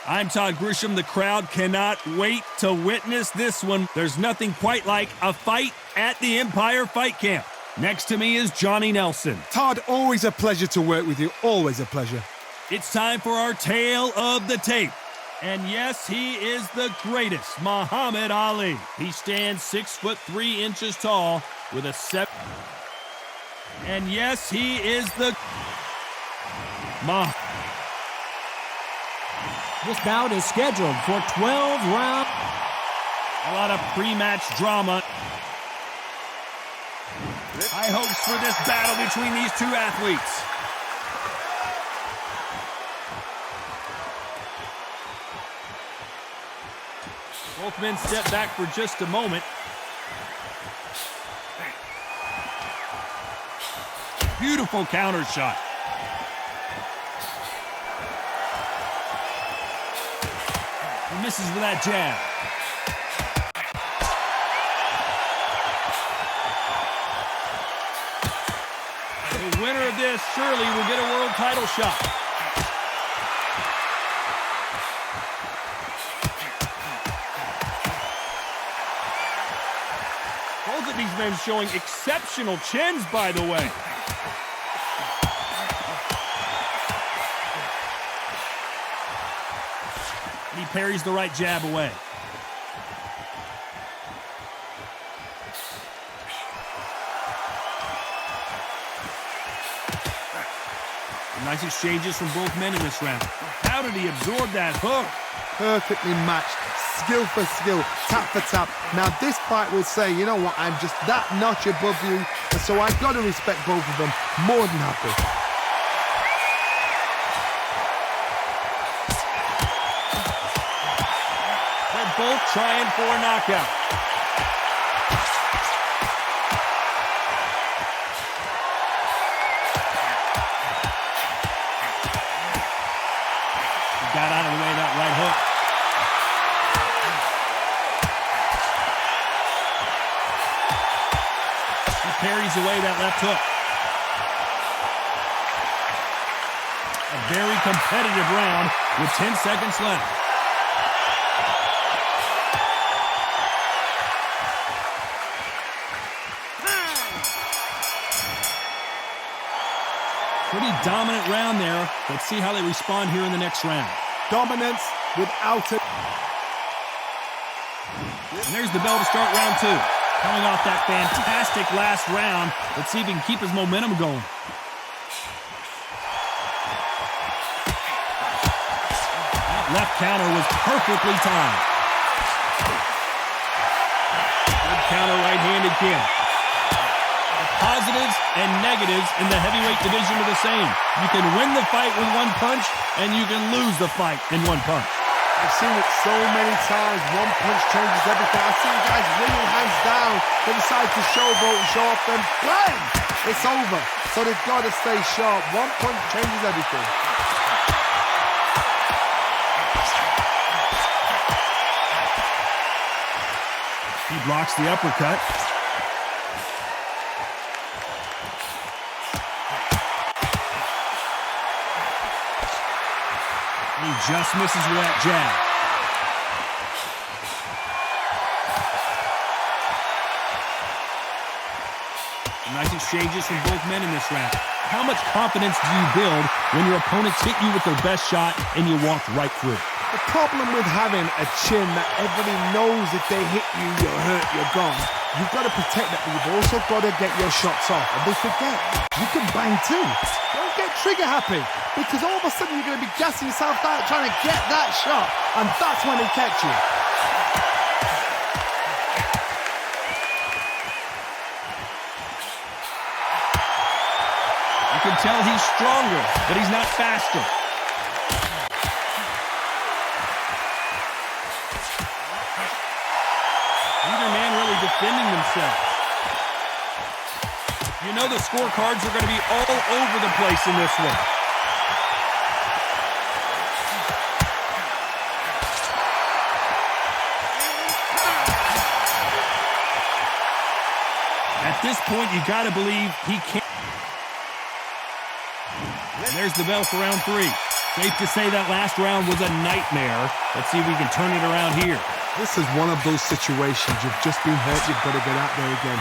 I'm Todd Grisham. The crowd cannot wait to witness this one. There's nothing quite like a fight at the Empire Fight Camp. Next to me is Johnny Nelson. Todd, always a pleasure to work with you. Always a pleasure. It's time for our tale of the tape. And yes, he is the greatest, Muhammad Ali. He stands 6'3" tall with a 7. And yes, he is the This bout is scheduled for 12 rounds. A lot of pre-match drama. High hopes for this battle between these two athletes. Both men step back for just a moment. Beautiful counter shot. He misses with that jab. The winner of this surely will get a world title shot. Both of these men showing exceptional chins, by the way. He parries the right jab away. Nice exchanges from both men in this round. How did he absorb that hook? Perfectly matched. Skill for skill, tap for tap. Now this fight will say, you know what, I'm just that notch above you, and so I've got to respect both of them. More than happy. They're both trying for a knockout. He got out of the way of that right hook. Parries away that left hook. A very competitive round with 10 seconds left. Pretty dominant round there. Let's see how they respond here in the next round. Dominance without it. And there's the bell to start round two. Coming off that fantastic last round, let's see if he can keep his momentum going. That left counter was perfectly timed. Good counter right-handed kick. The positives and negatives in the heavyweight division are the same. You can win the fight with one punch, and you can lose the fight in one punch. I've seen it so many times. One punch changes everything. I've seen guys wringing hands down. They decide to showboat and show off them. Bang! It's over. So they've got to stay sharp. One punch changes everything. He blocks the uppercut. He just misses with that jab. Nice exchanges from both men in this round. How much confidence do you build when your opponents hit you with their best shot and you walk right through? The problem with having a chin that everybody knows if they hit you, you're hurt, you're gone. You've got to protect that, but you've also got to get your shots off. And they forget, you can bang too. Don't get trigger happy, because all of a sudden you're going to be gassing yourself out trying to get that shot, and that's when they catch you. You can tell he's stronger, but he's not faster. Neither man really defending themselves. You know the scorecards are going to be all over the place in this one. At this point, you got to believe he can't. There's the bell for round three. Safe to say that last round was a nightmare. Let's see if we can turn it around here. This is one of those situations. You've just been hurt. You've got to get out there again.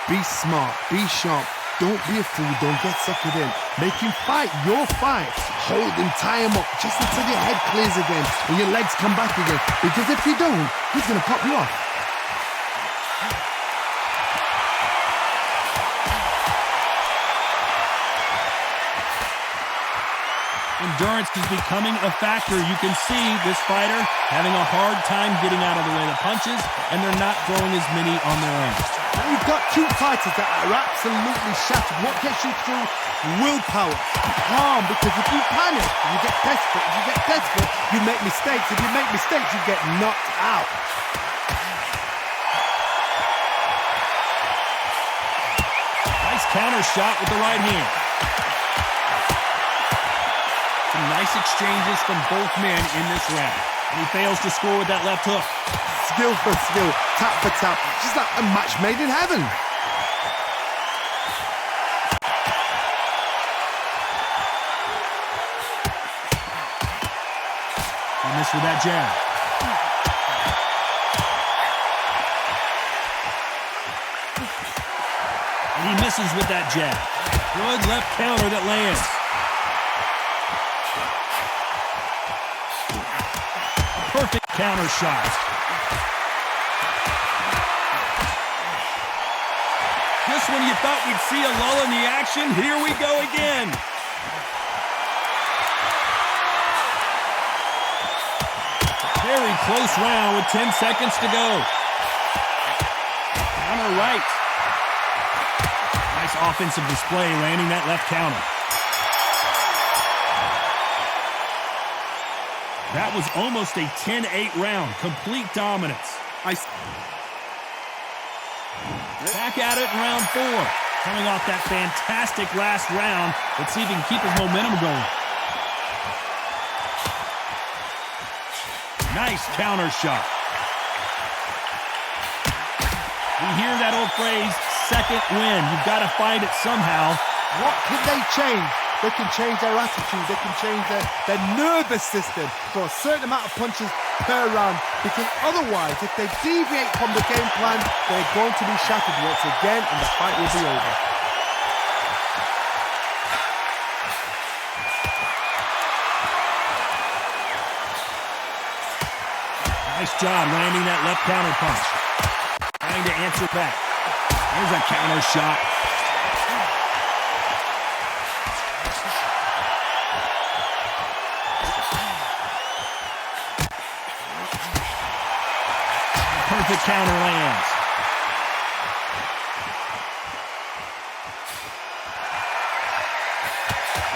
Be smart. Be sharp. Don't be a fool. Don't get suckered in. Make him fight your fight. Hold him, tie him up, just until your head clears again and your legs come back again. Because if you don't, he's going to pop you off. Endurance is becoming a factor. You can see this fighter having a hard time getting out of the way of the punches, and they're not throwing as many on their own. Now you've got two fighters that are absolutely shattered. What gets you through? Willpower. Calm, because if you panic, you get desperate. If you get desperate, you make mistakes. If you make mistakes, you get knocked out. Nice counter shot with the right hand. Some nice exchanges from both men in this round. And he fails to score with that left hook. Skill for skill, tap for tap. Just like a match made in heaven. He missed with that jab. And he misses with that jab. Good left counter that lands. Perfect counter shot. Just when you thought we'd see a lull in the action, here we go again. Very close round with 10 seconds to go. Counter right. Nice offensive display, landing that left counter. That was almost a 10-8 round. Complete dominance. Back at it in round 4. Coming off that fantastic last round. Let's see if he can keep his momentum going. Nice counter shot. We hear that old phrase, second win. You've got to find it somehow. What can they change? They can change their attitude. They can change their nervous system for a certain amount of punches per round. Because otherwise, if they deviate from the game plan, they're going to be shattered once again and the fight will be over. Nice job landing that left counter punch. Trying to answer back. Here's a counter shot. Perfect counter lands.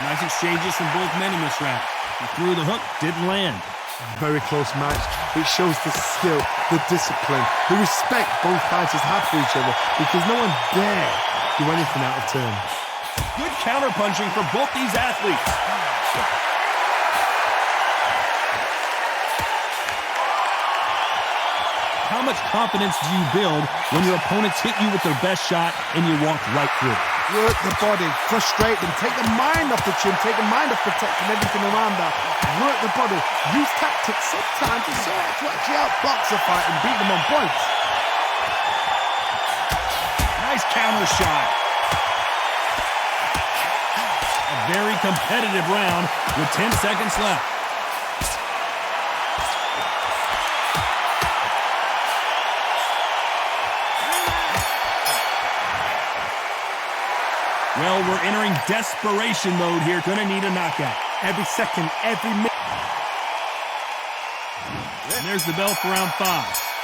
Nice exchanges from both men in this round. He threw the hook, didn't land. Very close match. It shows the skill, the discipline, the respect both fighters have for each other because no one dare do anything out of turn. Good counter punching for both these athletes. How much confidence do you build when your opponents hit you with their best shot and you walk right through it? Work the body, frustrate them, take the mind off the chin, take the mind off protecting everything around that. Work the body, use tactics sometimes to actually outbox a fight and beat them on points. Nice counter shot. A very competitive round with 10 seconds left. Well, we're entering desperation mode here. Gonna need a knockout. Every second, every minute. And there's the bell for round 5.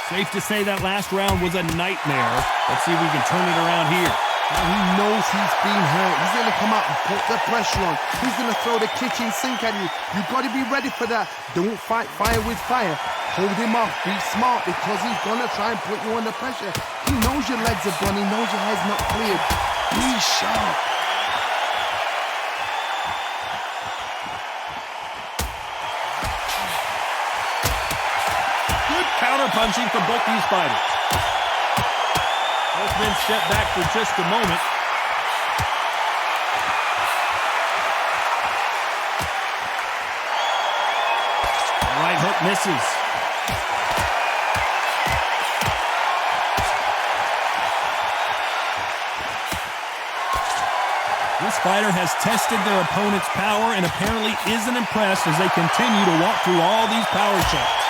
Safe to say that last round was a nightmare. Let's see if we can turn it around here. Now he knows he's been hurt. He's going to come out and put the pressure on. He's going to throw the kitchen sink at you. You've got to be ready for that. Don't fight fire with fire. Hold him off. Be smart because he's going to try and put you under pressure. He knows your legs are done. He knows your head's not cleared. Be sharp. Good counter punching from both these fighters. Both men step back for just a moment. Right hook misses. This fighter has tested their opponent's power and apparently isn't impressed as they continue to walk through all these power shots.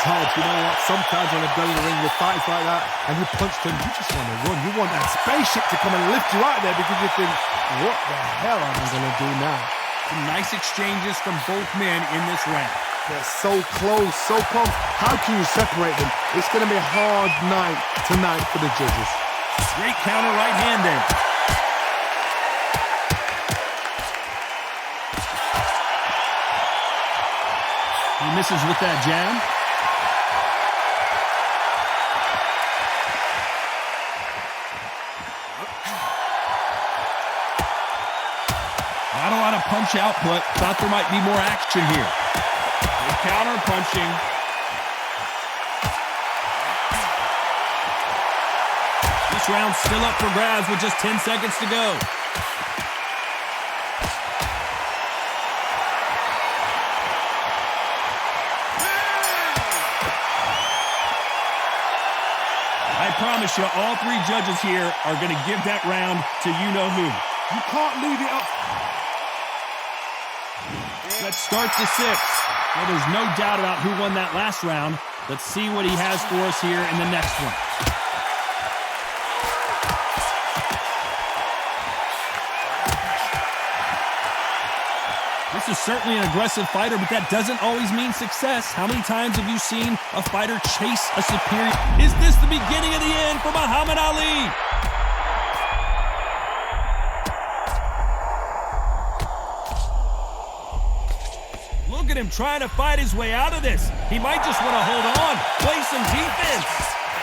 Todd, you know what? Sometimes when they're in the ring with fights like that and you punch them, you just want to run. You want that spaceship to come and lift you out there because you think, what the hell am I going to do now? Some nice exchanges from both men in this round. They're so close, so close. How can you separate them? It's going to be a hard night tonight for the judges. Great counter right hand there. He misses with that jab. Not a lot of punch output. Thought there might be more action here. Good counter punching. This round's still up for grabs with just 10 seconds to go. I promise you, all three judges here are going to give that round to you-know-who. You can't leave it up. Let's start the sixth. Well, there's no doubt about who won that last round. Let's see what he has for us here in the next one. This is certainly an aggressive fighter, but that doesn't always mean success. How many times have you seen a fighter chase a superior? Is this the beginning of the end for Muhammad Ali? Look at him trying to fight his way out of this. He might just want to hold on, play some defense.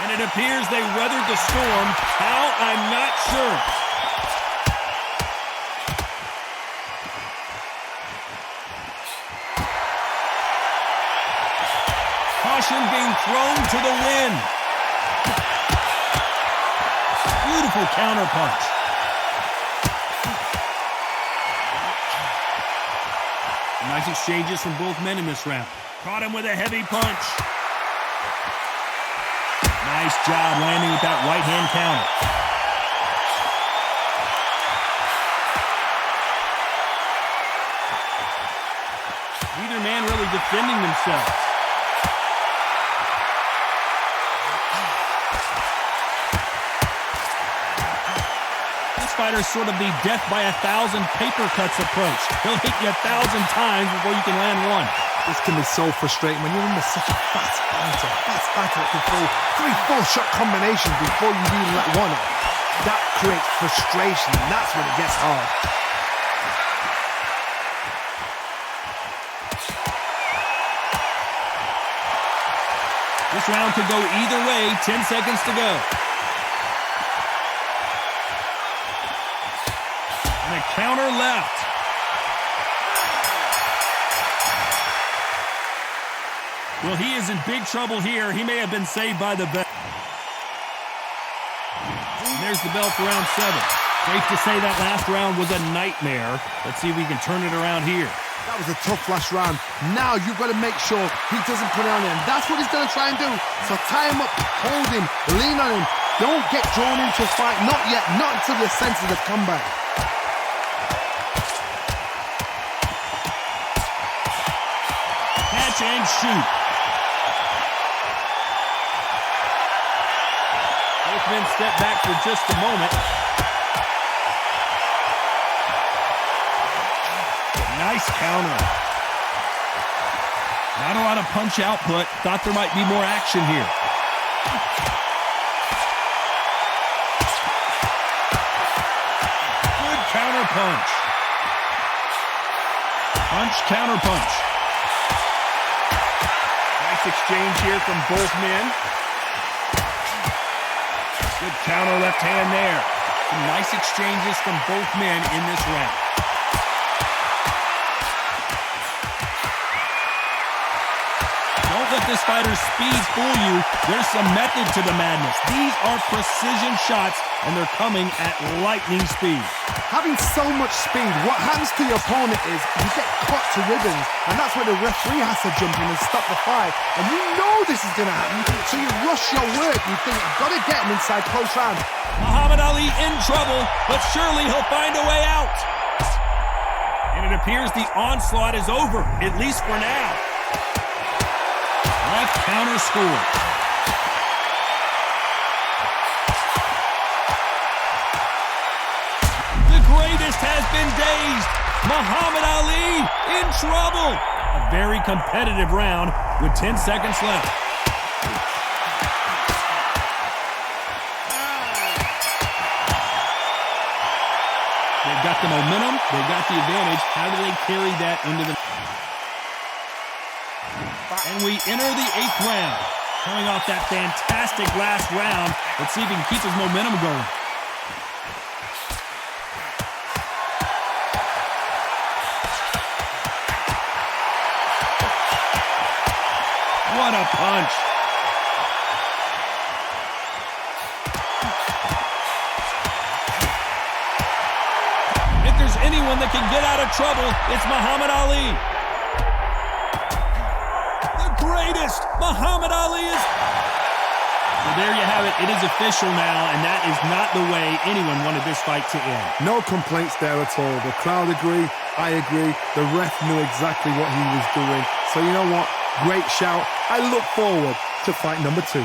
And it appears they weathered the storm. How? I'm not sure. Caution being thrown to the wind. Beautiful counter punch. Nice exchanges from both men in this round. Caught him with a heavy punch. Nice job landing with that right hand counter. Neither man really defending themselves. Fighter sort of the death by 1,000 paper cuts approach. He'll hit you 1,000 times before you can land one. This can be so frustrating when you're under such a fast fighter that can throw 3-4 shot combinations before you even let one off. That creates frustration, and that's when it gets hard. This round could go either way. 10 seconds to go. And a counter left. Well, he is in big trouble here. He may have been saved by the bell. And there's the bell for round 7. Safe to say that last round was a nightmare. Let's see if we can turn it around here. That was a tough last round. Now you've got to make sure he doesn't put it on him. That's what he's going to try and do. So tie him up, hold him, lean on him. Don't get drawn into a fight. Not yet. Not until your senses have come back. Catch and shoot. Both men step back for just a moment. Nice counter. Not a lot of punch output. Thought there might be more action here. Good counter punch. Punch, counter punch. Nice exchange here from both men. Good counter left hand there. Some nice exchanges from both men in this round. Don't let this fighter's speed fool you. There's some method to the madness. These are precision shots, and they're coming at lightning speed. Having so much speed, what happens to your opponent is you get cut to ribbons, and that's where the referee has to jump in and stop the fight. And you know this is going to happen, so you rush your work. You think, I've got to get him inside close round. Muhammad Ali in trouble, but surely he'll find a way out. And it appears the onslaught is over, at least for now. Left counter score. The greatest has been dazed. Muhammad Ali in trouble. A very competitive round with 10 seconds left. They've got the momentum, they've got the advantage. How do they carry that into the... And we enter the 8th round. Coming off that fantastic last round. Let's see if he can keep his momentum going. What a punch. If there's anyone that can get out of trouble, it's Muhammad Ali. The greatest, Muhammad Ali is... Well, there you have it. It is official now, and that is not the way anyone wanted this fight to end. No complaints there at all. The crowd agree, I agree. The ref knew exactly what he was doing. So you know what? Great shout. I look forward to fight number 2.